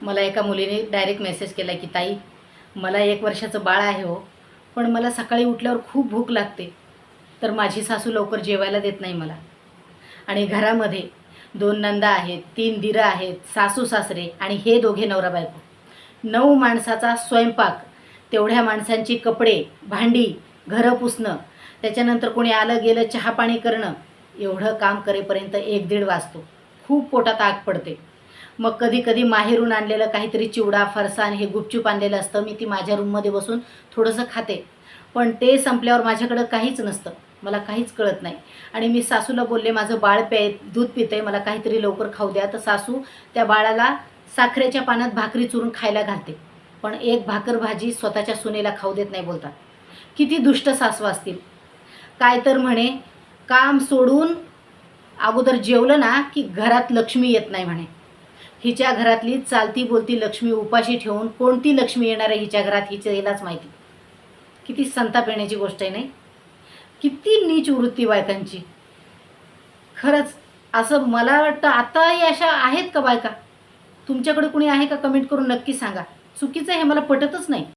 मला एका मुलीने डायरेक्ट मेसेज केला की ताई, मला 1 वर्षाचं बाळ आहे हो, पण मला सकाळी उठल्यावर खूप भूक लागते, तर माझी सासू लवकर जेवायला देत नाही मला. आणि घरामध्ये 2 नंदा आहेत, 3 दिरं आहेत, सासू-सासरे आणि हे दोघे नवरा-बायको. 9 माणसाचा स्वयंपाक, तेवढ्या माणसांची कपडे, भांडी, घरं पुसणं, त्याच्यानंतर कोणी आलं गेलं चहा-पाणी करणं, एवढं काम करेपर्यंत 1-1.5 वाजतो. खूप पोटात आग पडते. मग कधी-कधी माहेरून आणलेलं काहीतरी चिवडा, फरसाण हे गुपचूप आणलेलं असतं. मी ती माझ्या रूममध्ये बसून थोडंसं खाते. पण ते संपल्यावर माझ्याकडं काहीच नसतं. मला काहीच कळत नाही. आणि मी सासूला बोलले, "माझं बाळ दूध पितंय, मला काहीतरी लवकर खाऊ द्या." तर सासू त्या बाळाला साखरेच्या पाण्यात भाकरी चुरून खायला घालते. पण एक भाकर भाजी स्वतःच्या सुनेला खाऊ देत नाही बोलतात. किती दुष्ट सासू असतील. काय तर म्हणे, काम सोडून अगोदर जेवलं ना, की घरात लक्ष्मी येत नाही म्हणे. हिच्या घरातली चालती बोलती लक्ष्मी उपाशी ठेवून कोणती लक्ष्मी येणार आहे हिच्या घरात हिलाच माहिती. किती संताप येण्याची गोष्ट आहे नाही? किती नीच वृत्ती बायकांची. खरंच असं मला वाटतं आताही अशा आहेत का बायका? तुमच्याकडे कुणी आहे का? कमेंट करून नक्की सांगा. चुकीचं हे मला पटतच नाही.